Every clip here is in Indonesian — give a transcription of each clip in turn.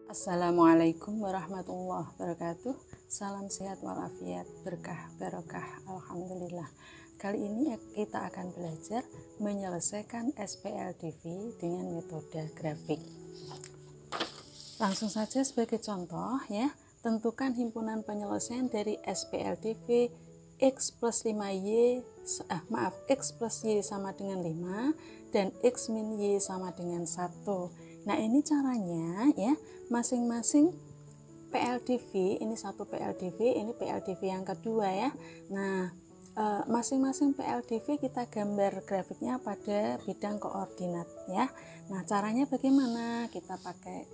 Assalamualaikum warahmatullahi wabarakatuh. Salam sehat walafiat, berkah barokah, alhamdulillah. Kali ini kita akan belajar menyelesaikan SPLDV dengan metode grafik. Langsung saja sebagai contoh ya, tentukan himpunan penyelesaian dari SPLDV X plus 5Y X plus Y sama dengan 5 dan X min Y sama dengan 1. Nah, ini caranya ya, masing-masing PLDV, ini satu PLDV, ini PLDV yang kedua ya. Nah, masing-masing PLDV kita gambar grafiknya pada bidang koordinat ya. Nah, caranya bagaimana? Kita pakai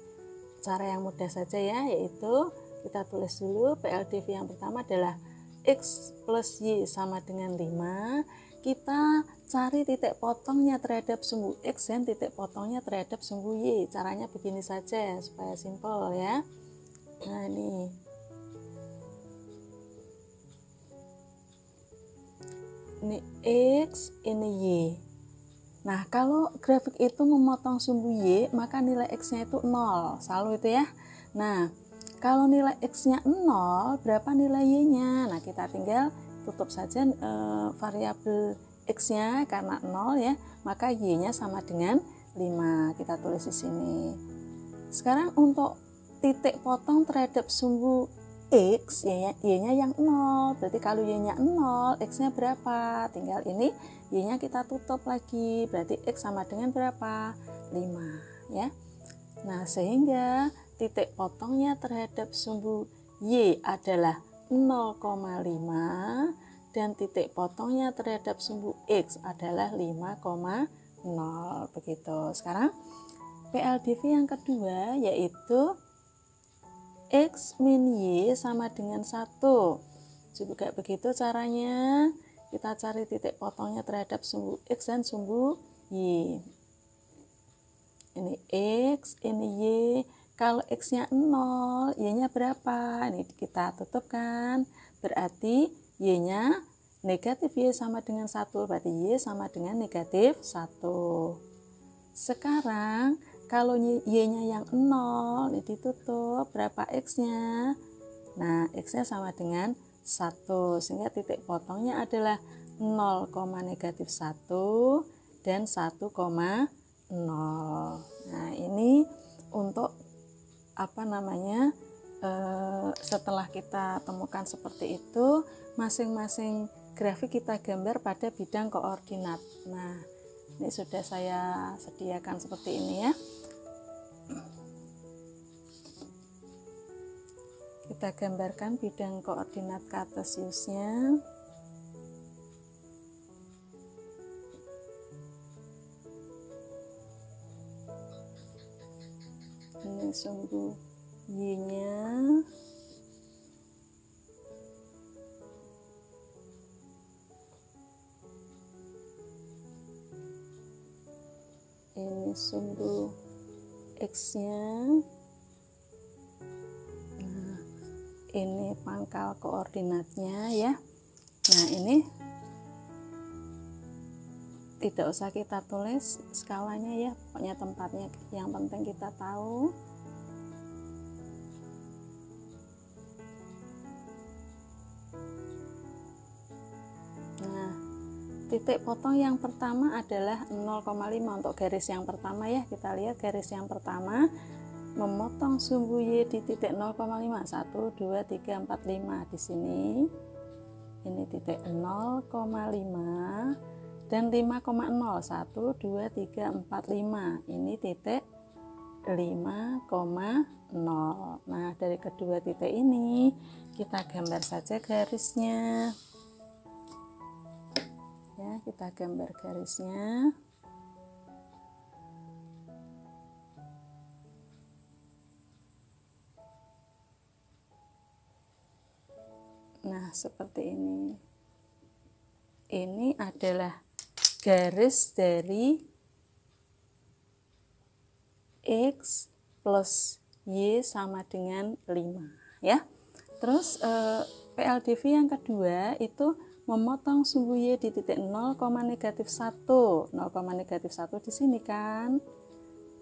cara yang mudah saja ya, yaitu kita tulis dulu PLDV yang pertama adalah X plus Y sama dengan 5. Kita cari titik potongnya terhadap sumbu X dan titik potongnya terhadap sumbu Y. Caranya begini saja supaya simpel ya. Nah, ini X, ini Y. Nah, kalau grafik itu memotong sumbu Y, maka nilai X-nya itu 0. Selalu itu ya. Nah, kalau nilai X-nya 0, berapa nilai Y-nya? Nah, kita tinggal tutup saja variabel X-nya karena 0 ya, maka Y-nya sama dengan 5. Kita tulis di sini. Sekarang untuk titik potong terhadap sumbu X, Y-nya yang 0. Berarti kalau Y-nya 0, X-nya berapa? Tinggal ini Y-nya kita tutup lagi. Berarti X sama dengan berapa? 5 ya. Nah, sehingga titik potongnya terhadap sumbu Y adalah 0,5 dan titik potongnya terhadap sumbu X adalah 5,0. Begitu. Sekarang PLDV yang kedua yaitu X min Y sama dengan 1. Juga begitu caranya. Kita cari titik potongnya terhadap sumbu X dan sumbu Y. Ini X, ini Y. Kalau X-nya 0, Y-nya berapa? Ini kita tutupkan. Berarti Y-nya negatif Y sama dengan 1. Berarti Y sama dengan negatif 1. Sekarang kalau Y-nya yang 0, ini ditutup. Berapa X-nya? Nah, X-nya sama dengan 1. Sehingga titik potongnya adalah 0, negatif 1 dan 1,0. Nah, ini untuk setelah kita temukan seperti itu, masing-masing grafik kita gambar pada bidang koordinat. Nah, ini sudah saya sediakan seperti ini ya. Kita gambarkan bidang koordinat kartesiusnya. Ini sumbu Y-nya. Ini sumbu X-nya. Nah, ini pangkal koordinatnya ya. Nah, ini tidak usah kita tulis skalanya ya, pokoknya tempatnya yang penting kita tahu. Nah, titik potong yang pertama adalah 0,5 untuk garis yang pertama ya. Kita lihat garis yang pertama memotong sumbu Y di titik 0,5. 1, 2, 3, 4, 5 di sini. Ini titik 0,5 dan 5,0. 1, 2, 3, 4, 5. Ini titik 5,0. Nah, dari kedua titik ini kita gambar saja garisnya. Ya, kita gambar garisnya. Nah, seperti ini. Ini adalah garis dari X plus Y sama dengan 5 ya. Terus PLDV yang kedua itu memotong sumbu Y di titik 0, negatif 1. 0, negatif 1 di sini kan.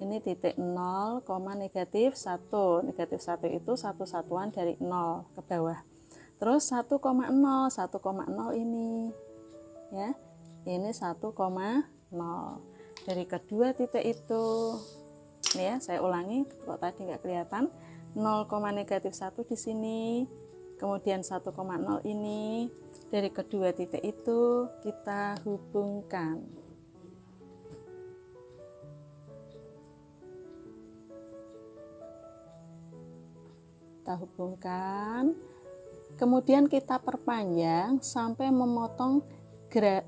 Ini titik 0, negatif 1. Negatif 1 itu satu satuan dari 0 ke bawah. Terus 1,0 ini ya. Ini 1,0. Dari kedua titik itu nih ya, saya ulangi kok tadi nggak kelihatan. 0, negatif 1 di sini. Kemudian 1,0 ini. Dari kedua titik itu kita hubungkan. Kita hubungkan, kemudian kita perpanjang sampai memotong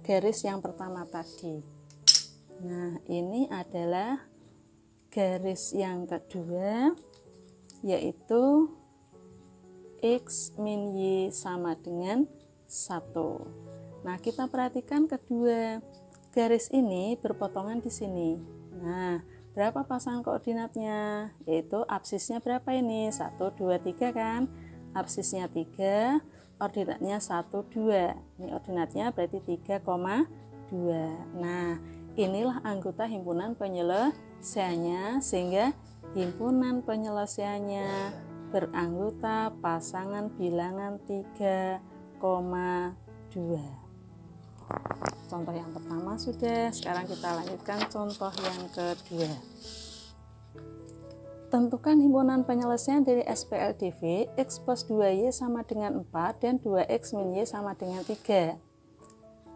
garis yang pertama tadi. Nah, ini adalah garis yang kedua, yaitu X min Y sama dengan 1. Nah, kita perhatikan kedua garis ini berpotongan di sini. Nah, berapa pasangan koordinatnya? Yaitu absisnya berapa ini? 1, 2, 3 kan? Absisnya 3, ordinatnya 1, 2. Ini ordinatnya berarti 3,2. Nah, inilah anggota himpunan penyelesaiannya, sehingga himpunan penyelesaiannya beranggota pasangan bilangan 3,2. Contoh yang pertama sudah, sekarang kita lanjutkan contoh yang kedua. Tentukan himpunan penyelesaian dari SPLDV X plus 2Y sama dengan 4 dan 2X min Y sama dengan 3.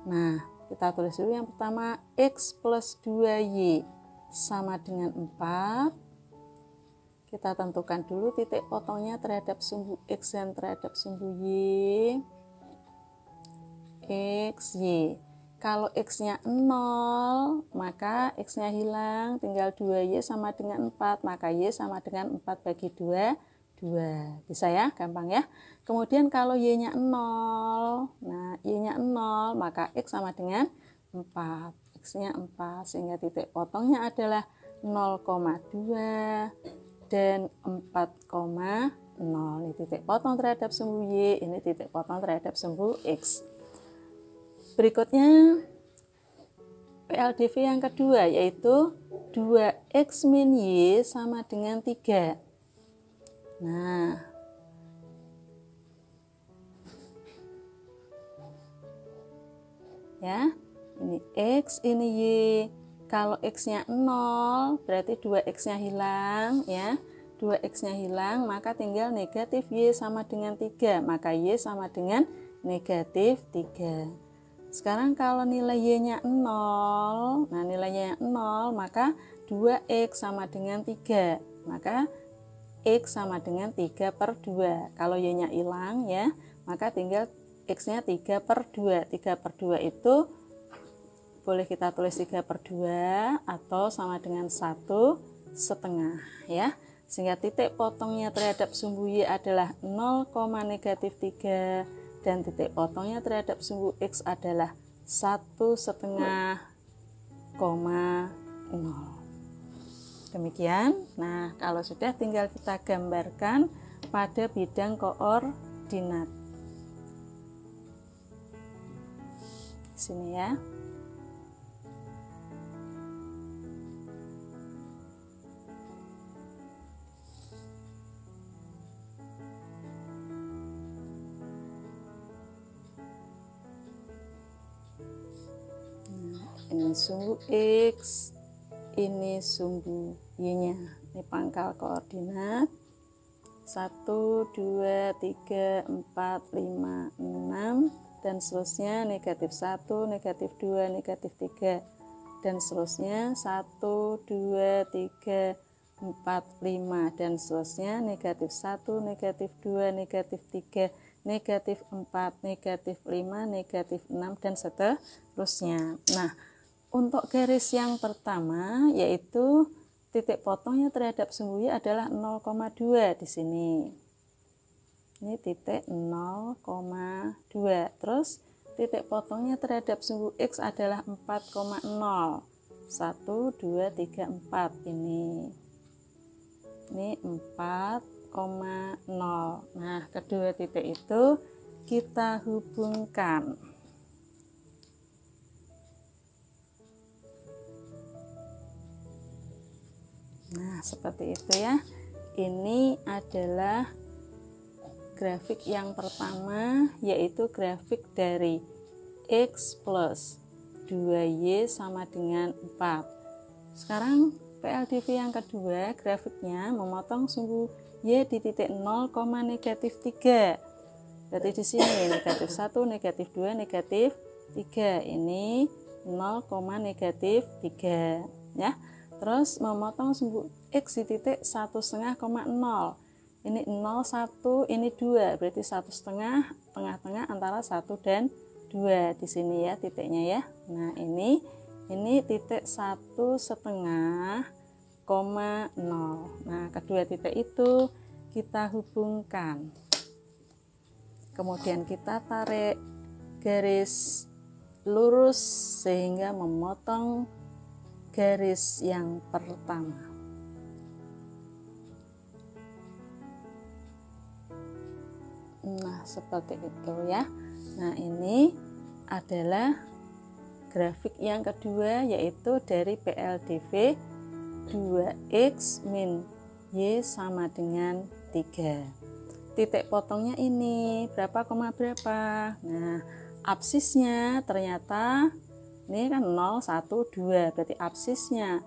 Nah, kita tulis dulu yang pertama, X plus 2Y sama dengan 4. Kita tentukan dulu titik potongnya terhadap sumbu X dan terhadap sumbu Y. X, Y. Kalau X-nya 0, maka X-nya hilang, tinggal 2Y sama dengan 4, maka Y sama dengan 4 bagi 2, 2. Bisa ya, gampang ya. Kemudian kalau Y-nya 0, nah Y-nya 0, maka X sama dengan 4. X-nya 4, sehingga titik potongnya adalah 0,2 dan 4,0. Ini titik potong terhadap sumbu Y, ini titik potong terhadap sumbu X. Berikutnya PLDV yang kedua, yaitu 2X min Y sama dengan 3. Nah, ya, ini X, ini Y. Kalau X-nya 0, berarti 2X-nya hilang ya. 2X-nya hilang, maka tinggal negatif Y sama dengan 3, maka Y sama dengan negatif 3. Sekarang kalau nilai Y-nya 0, nah nilainya 0, maka 2X sama dengan 3, maka X sama dengan 3 per 2. Kalau Y-nya hilang ya, maka tinggal X-nya 3 per 2. 3 per 2 itu boleh kita tulis 3 per 2 atau sama dengan 1,5 ya. Sehingga titik potongnya terhadap sumbu Y adalah 0, negatif 3. Dan titik potongnya terhadap sumbu X adalah 1,5,0. Demikian. Nah, kalau sudah tinggal kita gambarkan pada bidang koordinat. Sini ya. Ini sumbu X, ini sumbu Y-nya. Ini pangkal koordinat 1, 2, 3, 4, 5, 6 dan seterusnya, negatif 1, negatif 2, negatif 3 dan seterusnya, 1, 2, 3, 4, 5 dan seterusnya, negatif 1, negatif 2, negatif 3, negatif 4, negatif 5, negatif 6 dan seterusnya. Nah, untuk garis yang pertama, yaitu titik potongnya terhadap sumbu Y adalah 0,2 di sini. Ini titik 0,2. Terus titik potongnya terhadap sumbu X adalah 4,0. 1, 2, 3, 4 ini. Ini 4,0. Nah, kedua titik itu kita hubungkan. Nah, seperti itu ya. Ini adalah grafik yang pertama, yaitu grafik dari X plus 2Y sama dengan 4. Sekarang PLDV yang kedua, grafiknya memotong sumbu Y di titik 0, negatif 3. Berarti di sini negatif 1, negatif 2, negatif 3. Ini 0, negatif 3 ya. Terus memotong sumbu X di titik 1,5, 0. Ini 0, 1, ini 2. Berarti 1,5, tengah-tengah antara 1 dan 2 di sini ya titiknya ya. Nah, ini titik 1,5, 0. Nah, kedua titik itu kita hubungkan. Kemudian kita tarik garis lurus sehingga memotong garis yang pertama. Nah, seperti itu ya. Nah, ini adalah grafik yang kedua, yaitu dari PLDV 2X min Y sama dengan 3. Titik potongnya ini berapa, berapa. Nah, absisnya ternyata ini kan 0, 1, 2. Berarti absisnya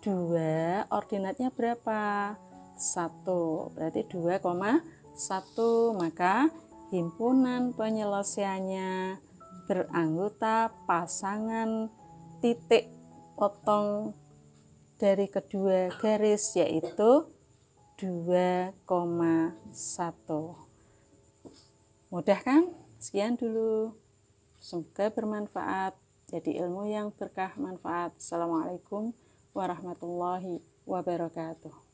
2, ordinatnya berapa? 1. Berarti 2,1. Maka himpunan penyelesaiannya beranggota pasangan titik potong dari kedua garis, yaitu 2,1. Mudah kan? Sekian dulu. Semoga bermanfaat. Jadi ilmu yang berkah manfaat. Assalamualaikum warahmatullahi wabarakatuh.